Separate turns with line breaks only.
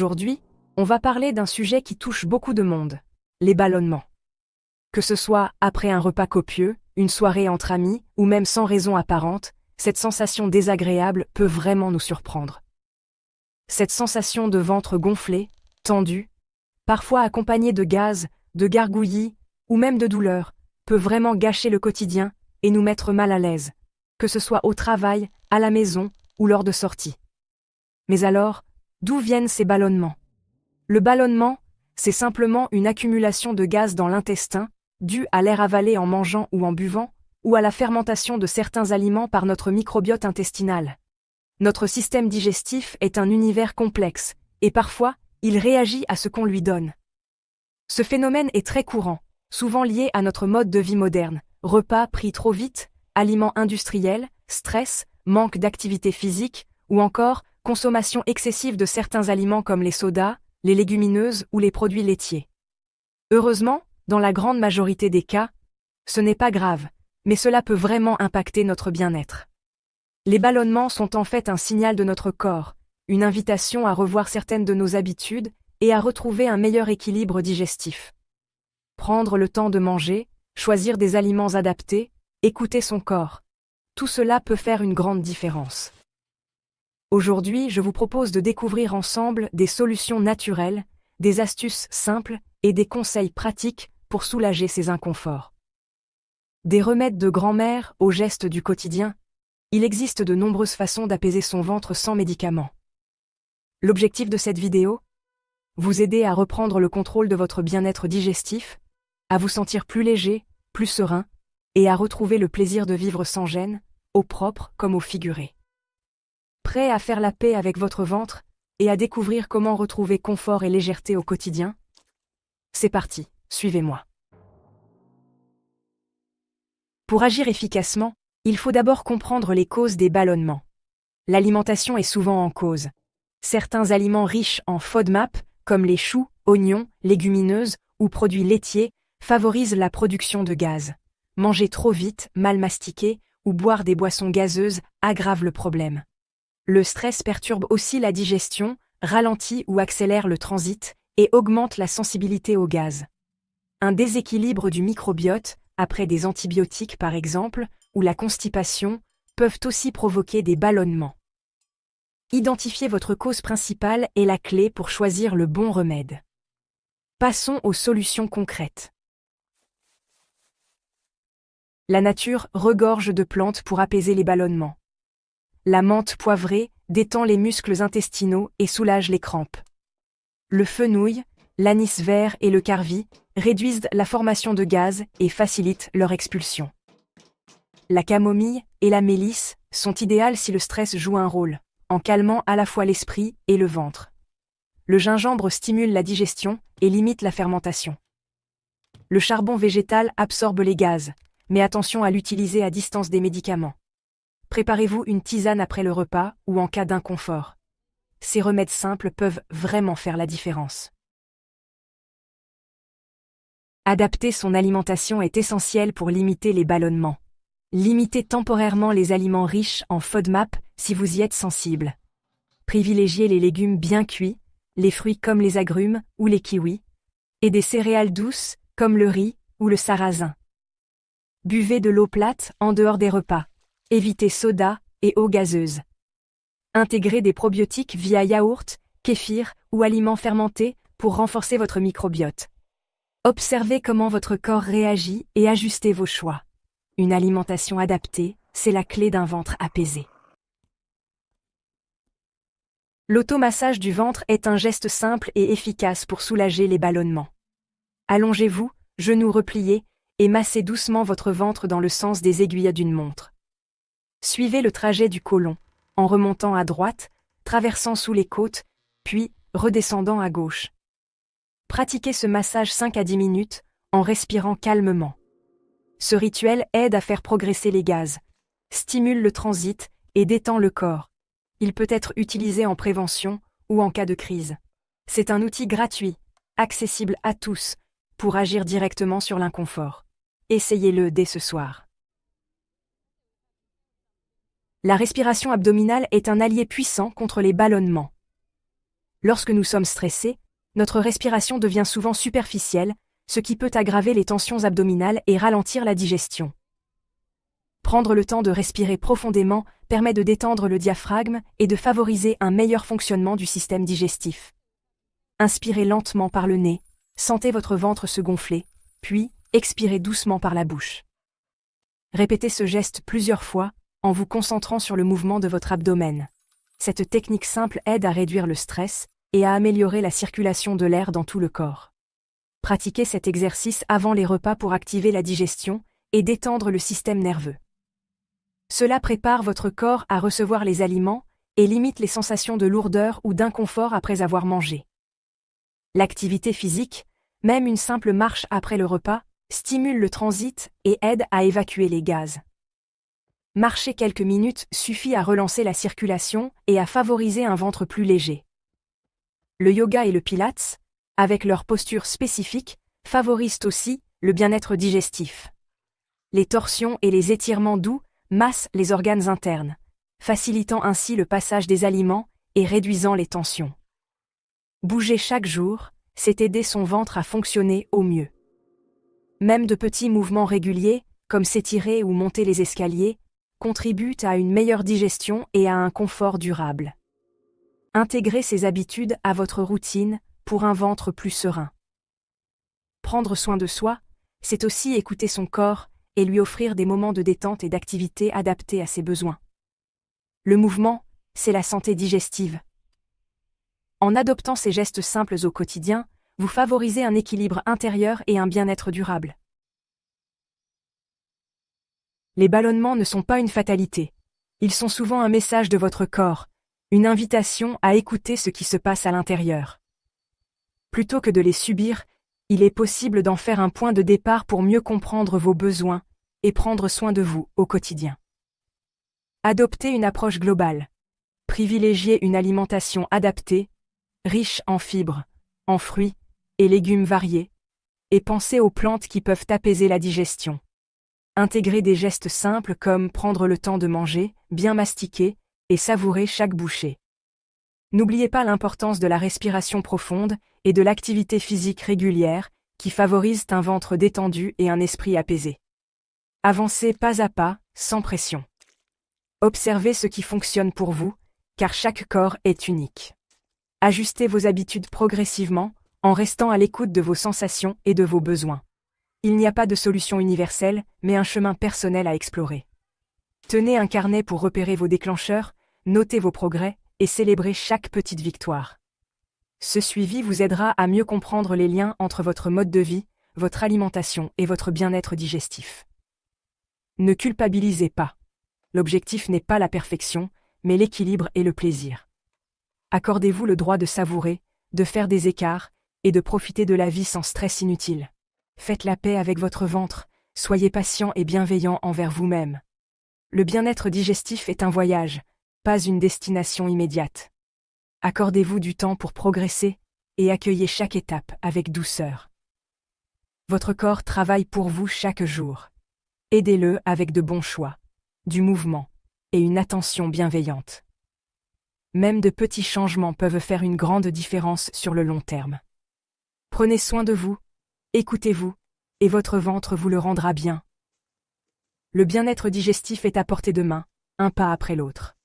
Aujourd'hui, on va parler d'un sujet qui touche beaucoup de monde, les ballonnements. Que ce soit après un repas copieux, une soirée entre amis, ou même sans raison apparente, cette sensation désagréable peut vraiment nous surprendre. Cette sensation de ventre gonflé, tendu, parfois accompagnée de gaz, de gargouillis, ou même de douleur, peut vraiment gâcher le quotidien et nous mettre mal à l'aise, que ce soit au travail, à la maison ou lors de sorties. Mais alors, d'où viennent ces ballonnements? Le ballonnement, c'est simplement une accumulation de gaz dans l'intestin, due à l'air avalé en mangeant ou en buvant, ou à la fermentation de certains aliments par notre microbiote intestinal. Notre système digestif est un univers complexe, et parfois, il réagit à ce qu'on lui donne. Ce phénomène est très courant, souvent lié à notre mode de vie moderne, repas pris trop vite, aliments industriels, stress, manque d'activité physique, ou encore consommation excessive de certains aliments comme les sodas, les légumineuses ou les produits laitiers. Heureusement, dans la grande majorité des cas, ce n'est pas grave, mais cela peut vraiment impacter notre bien-être. Les ballonnements sont en fait un signal de notre corps, une invitation à revoir certaines de nos habitudes et à retrouver un meilleur équilibre digestif. Prendre le temps de manger, choisir des aliments adaptés, écouter son corps. Tout cela peut faire une grande différence. Aujourd'hui, je vous propose de découvrir ensemble des solutions naturelles, des astuces simples et des conseils pratiques pour soulager ces inconforts. Des remèdes de grand-mère aux gestes du quotidien, il existe de nombreuses façons d'apaiser son ventre sans médicaments. L'objectif de cette vidéo? Vous aider à reprendre le contrôle de votre bien-être digestif, à vous sentir plus léger, plus serein, et à retrouver le plaisir de vivre sans gêne, au propre comme au figuré. Prêt à faire la paix avec votre ventre et à découvrir comment retrouver confort et légèreté au quotidien? C'est parti, suivez-moi. Pour agir efficacement, il faut d'abord comprendre les causes des ballonnements. L'alimentation est souvent en cause. Certains aliments riches en FODMAP, comme les choux, oignons, légumineuses ou produits laitiers, favorisent la production de gaz. Manger trop vite, mal mastiqué ou boire des boissons gazeuses aggrave le problème. Le stress perturbe aussi la digestion, ralentit ou accélère le transit et augmente la sensibilité au gaz. Un déséquilibre du microbiote, après des antibiotiques par exemple, ou la constipation, peuvent aussi provoquer des ballonnements. Identifier votre cause principale est la clé pour choisir le bon remède. Passons aux solutions concrètes. La nature regorge de plantes pour apaiser les ballonnements. La menthe poivrée détend les muscles intestinaux et soulage les crampes. Le fenouil, l'anis vert et le carvi réduisent la formation de gaz et facilitent leur expulsion. La camomille et la mélisse sont idéales si le stress joue un rôle, en calmant à la fois l'esprit et le ventre. Le gingembre stimule la digestion et limite la fermentation. Le charbon végétal absorbe les gaz, mais attention à l'utiliser à distance des médicaments. Préparez-vous une tisane après le repas ou en cas d'inconfort. Ces remèdes simples peuvent vraiment faire la différence. Adapter son alimentation est essentiel pour limiter les ballonnements. Limitez temporairement les aliments riches en FODMAP si vous y êtes sensible. Privilégiez les légumes bien cuits, les fruits comme les agrumes ou les kiwis, et des céréales douces comme le riz ou le sarrasin. Buvez de l'eau plate en dehors des repas. Évitez soda et eau gazeuse. Intégrez des probiotiques via yaourt, kéfir ou aliments fermentés pour renforcer votre microbiote. Observez comment votre corps réagit et ajustez vos choix. Une alimentation adaptée, c'est la clé d'un ventre apaisé. L'automassage du ventre est un geste simple et efficace pour soulager les ballonnements. Allongez-vous, genoux repliés, et massez doucement votre ventre dans le sens des aiguilles d'une montre. Suivez le trajet du côlon, en remontant à droite, traversant sous les côtes, puis redescendant à gauche. Pratiquez ce massage 5 à 10 minutes, en respirant calmement. Ce rituel aide à faire progresser les gaz, stimule le transit et détend le corps. Il peut être utilisé en prévention ou en cas de crise. C'est un outil gratuit, accessible à tous, pour agir directement sur l'inconfort. Essayez-le dès ce soir. La respiration abdominale est un allié puissant contre les ballonnements. Lorsque nous sommes stressés, notre respiration devient souvent superficielle, ce qui peut aggraver les tensions abdominales et ralentir la digestion. Prendre le temps de respirer profondément permet de détendre le diaphragme et de favoriser un meilleur fonctionnement du système digestif. Inspirez lentement par le nez, sentez votre ventre se gonfler, puis expirez doucement par la bouche. Répétez ce geste plusieurs fois en vous concentrant sur le mouvement de votre abdomen. Cette technique simple aide à réduire le stress et à améliorer la circulation de l'air dans tout le corps. Pratiquez cet exercice avant les repas pour activer la digestion et détendre le système nerveux. Cela prépare votre corps à recevoir les aliments et limite les sensations de lourdeur ou d'inconfort après avoir mangé. L'activité physique, même une simple marche après le repas, stimule le transit et aide à évacuer les gaz. Marcher quelques minutes suffit à relancer la circulation et à favoriser un ventre plus léger. Le yoga et le pilates, avec leur posture spécifique, favorisent aussi le bien-être digestif. Les torsions et les étirements doux massent les organes internes, facilitant ainsi le passage des aliments et réduisant les tensions. Bouger chaque jour, c'est aider son ventre à fonctionner au mieux. Même de petits mouvements réguliers, comme s'étirer ou monter les escaliers, contribuent à une meilleure digestion et à un confort durable. Intégrez ces habitudes à votre routine pour un ventre plus serein. Prendre soin de soi, c'est aussi écouter son corps et lui offrir des moments de détente et d'activité adaptés à ses besoins. Le mouvement, c'est la santé digestive. En adoptant ces gestes simples au quotidien, vous favorisez un équilibre intérieur et un bien-être durable. Les ballonnements ne sont pas une fatalité. Ils sont souvent un message de votre corps, une invitation à écouter ce qui se passe à l'intérieur. Plutôt que de les subir, il est possible d'en faire un point de départ pour mieux comprendre vos besoins et prendre soin de vous au quotidien. Adoptez une approche globale. Privilégiez une alimentation adaptée, riche en fibres, en fruits et légumes variés, et pensez aux plantes qui peuvent apaiser la digestion. Intégrez des gestes simples comme prendre le temps de manger, bien mastiquer et savourer chaque bouchée. N'oubliez pas l'importance de la respiration profonde et de l'activité physique régulière qui favorisent un ventre détendu et un esprit apaisé. Avancez pas à pas, sans pression. Observez ce qui fonctionne pour vous, car chaque corps est unique. Ajustez vos habitudes progressivement, en restant à l'écoute de vos sensations et de vos besoins. Il n'y a pas de solution universelle, mais un chemin personnel à explorer. Tenez un carnet pour repérer vos déclencheurs, notez vos progrès et célébrez chaque petite victoire. Ce suivi vous aidera à mieux comprendre les liens entre votre mode de vie, votre alimentation et votre bien-être digestif. Ne culpabilisez pas. L'objectif n'est pas la perfection, mais l'équilibre et le plaisir. Accordez-vous le droit de savourer, de faire des écarts et de profiter de la vie sans stress inutile. Faites la paix avec votre ventre, soyez patient et bienveillant envers vous-même. Le bien-être digestif est un voyage, pas une destination immédiate. Accordez-vous du temps pour progresser et accueillez chaque étape avec douceur. Votre corps travaille pour vous chaque jour. Aidez-le avec de bons choix, du mouvement et une attention bienveillante. Même de petits changements peuvent faire une grande différence sur le long terme. Prenez soin de vous, écoutez-vous, et votre ventre vous le rendra bien. Le bien-être digestif est à portée de main, un pas après l'autre.